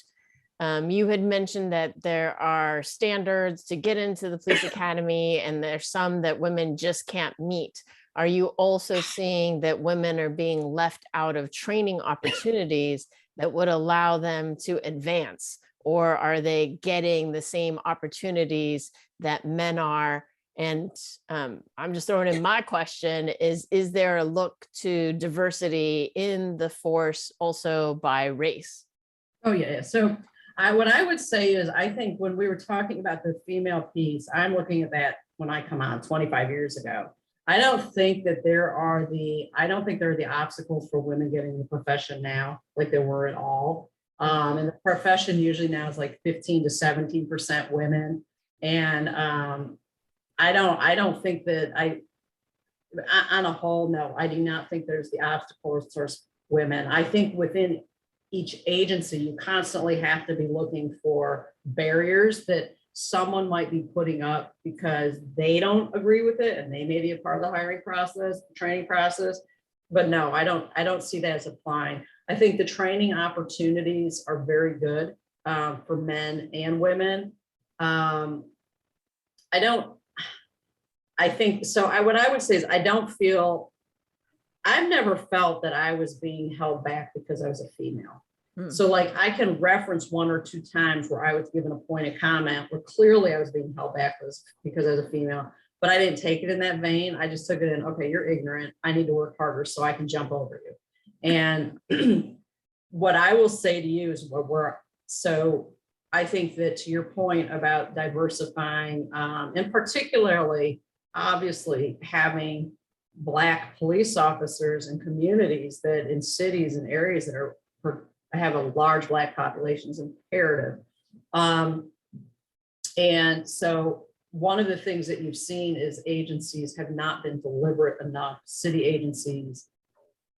you had mentioned that there are standards to get into the police academy, and there's some that women just can't meet. Are you also seeing that women are being left out of training opportunities that would allow them to advance, or are they getting the same opportunities that men are? And I'm just throwing in my question is there a look to diversity in the force also by race? Oh yeah. So what I would say is, I think when we were talking about the female piece, I'm looking at that when I come on 25 years ago. I don't think there are the obstacles for women getting the profession now, like there were at all. And the profession usually now is like 15 to 17% women. And I don't think that on a whole, no, I do not think there's the obstacles towards women. I think within each agency, you constantly have to be looking for barriers that someone might be putting up because they don't agree with it, and they may be a part of the hiring process, training process. But no, I don't see that as applying. I think the training opportunities are very good for men and women. What I would say is, I've never felt that I was being held back because I was a female. So like I can reference 1 or 2 times where I was given a pointed comment where clearly I was being held back because I was a female, but I didn't take it in that vein. I just took it in, okay, you're ignorant. I need to work harder so I can jump over you. And what I will say to you is so I think that to your point about diversifying, and particularly, obviously, having Black police officers in communities that in cities and areas that have a large Black population is imperative. And so one of the things that you've seen is agencies have not been deliberate enough, city agencies,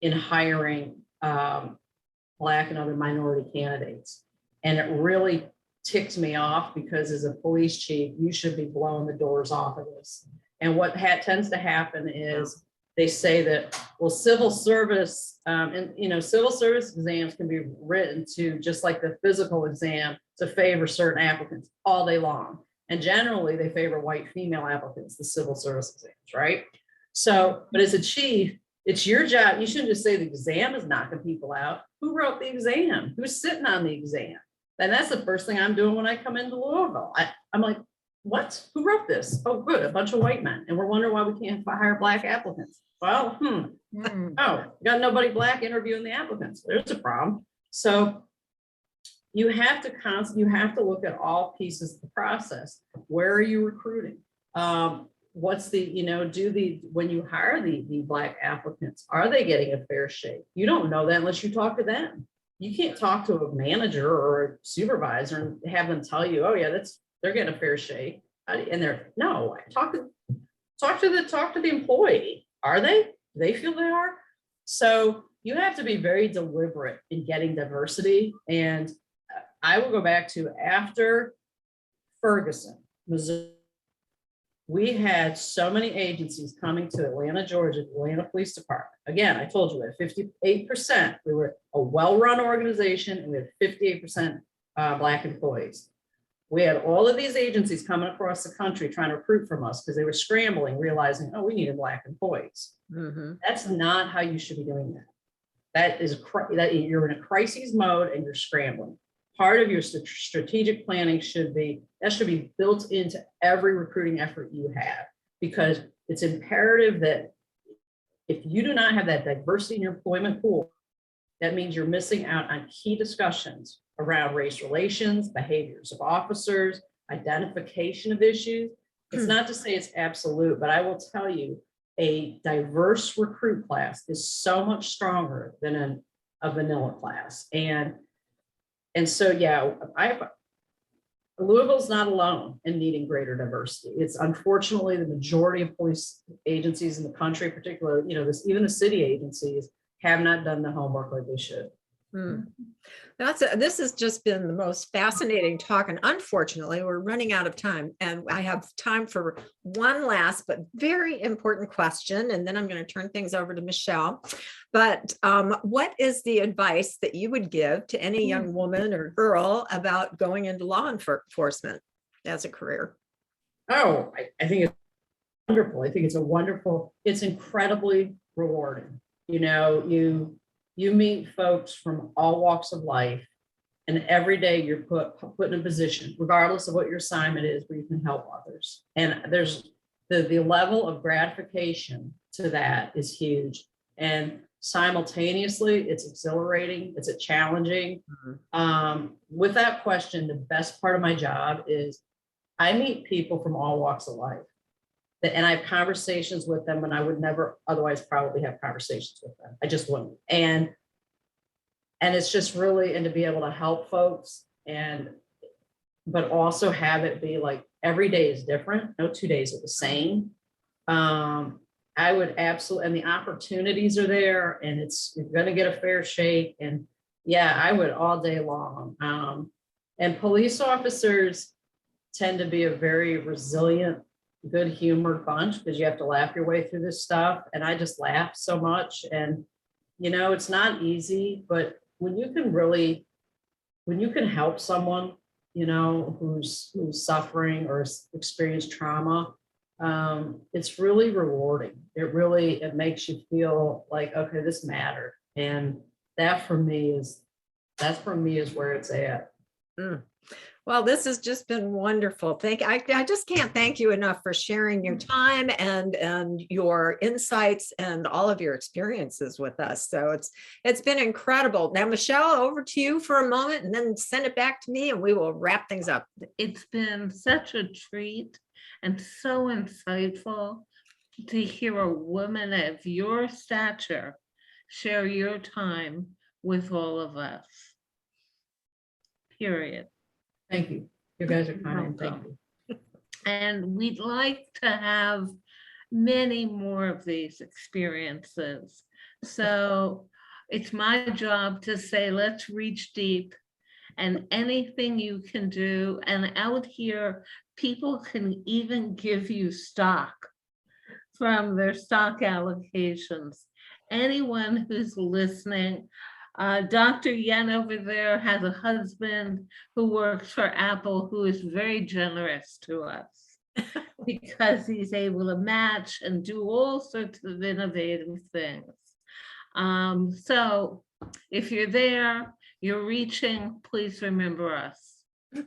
in hiring Black and other minority candidates. And it really ticks me off because as a police chief, you should be blowing the doors off of this. And what tends to happen is they say that, well, civil service, and civil service exams can be written to just like the physical exam to favor certain applicants all day long. And generally they favor white female applicants, the civil service exams, right? So, but as a chief, it's your job. You shouldn't just say the exam is knocking people out. Who wrote the exam? Who's sitting on the exam? And that's the first thing I'm doing when I come into Louisville. I'm like, what? Who wrote this? Oh, good, a bunch of white men. And we're wondering why we can't hire Black applicants. Well, oh, got nobody Black interviewing the applicants. There's a problem. So you have to look at all pieces of the process. Where are you recruiting? What's when you hire the Black applicants, are they getting a fair shake? You don't know that unless you talk to them. You can't talk to a manager or a supervisor and have them tell you, oh yeah, they're getting a fair shake. And talk to the employee. Are they? Do they feel they are? So you have to be very deliberate in getting diversity. And I will go back to after Ferguson, Missouri. We had so many agencies coming to Atlanta, Georgia, the Atlanta Police Department. Again, I told you we had 58%. We were a well-run organization and we had 58% Black employees. We had all of these agencies coming across the country trying to recruit from us because they were scrambling, realizing, oh, we needed Black employees. That's not how you should be doing that. That is that you're in a crisis mode and you're scrambling. Part of your strategic planning should be built into every recruiting effort you have, because it's imperative that if you do not have that diversity in your employment pool, that means you're missing out on key discussions around race relations, behaviors of officers, identification of issues. It's not to say it's absolute, but I will tell you, a diverse recruit class is so much stronger than a vanilla class. And so, yeah, Louisville's not alone in needing greater diversity. It's unfortunately the majority of police agencies in the country, particularly, even the city agencies, have not done the homework like they should. This has just been the most fascinating talk, and unfortunately we're running out of time, and I have time for one last but very important question, and then I'm going to turn things over to Michelle. But what is the advice that you would give to any young woman or girl about going into law enforcement as a career? Oh, I think it's wonderful. I think it's incredibly rewarding. You meet folks from all walks of life, and every day you're put in a position, regardless of what your assignment is, where you can help others. And there's the level of gratification to that is huge. And simultaneously, it's exhilarating, it's challenging. With that question, the best part of my job is I meet people from all walks of life. And I have conversations with them when I would never otherwise probably have conversations with them. I just wouldn't. And it's just really, and to be able to help folks, but also have it be like every day is different. No 2 days are the same. I would absolutely, and the opportunities are there, and you're going to get a fair shake. And yeah, I would all day long. And police officers tend to be a very resilient, good humored bunch, because you have to laugh your way through this stuff. And I just laugh so much. And, it's not easy, but when you can help someone, who's suffering or experienced trauma, it's really rewarding. It makes you feel like, okay, this mattered. And that for me is where it's at. Well, this has just been wonderful. I just can't thank you enough for sharing your time and your insights and all of your experiences with us. So it's been incredible. Now, Michelle, over to you for a moment and then send it back to me and we will wrap things up. It's been such a treat and so insightful to hear a woman of your stature share your time with all of us. Period. Thank you. You guys are kind. Thank you. And we'd like to have many more of these experiences. So it's my job to say, let's reach deep, and anything you can do. And out here, people can even give you stock from their stock allocations. Anyone who's listening, Dr. Yen over there has a husband who works for Apple who is very generous to us because he's able to match and do all sorts of innovative things. So if you're there, you're reaching, please remember us.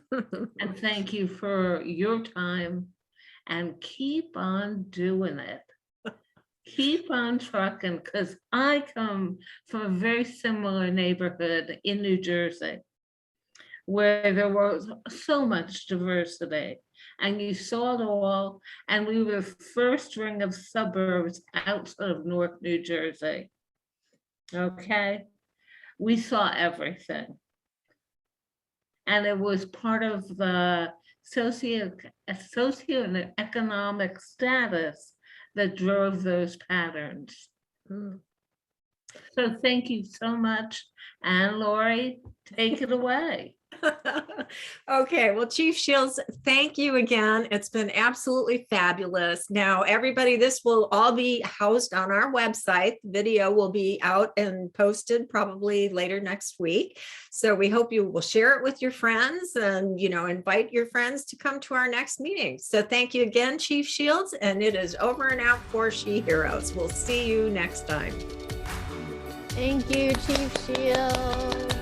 And thank you for your time, and keep on doing it. Keep on trucking, because I come from a very similar neighborhood in New Jersey where there was so much diversity and you saw it all. And we were the first ring of suburbs outside of North New Jersey. Okay, we saw everything. And it was part of the socioeconomic status that drove those patterns. So thank you so much. And Lori, take it away. Okay, well, Chief Shields, thank you again. It's been absolutely fabulous. Now, everybody, this will all be housed on our website. The video will be out and posted probably later next week. So we hope you will share it with your friends and, invite your friends to come to our next meeting. So thank you again, Chief Shields, and it is over and out for SheHeroes. We'll see you next time. Thank you, Chief Shields.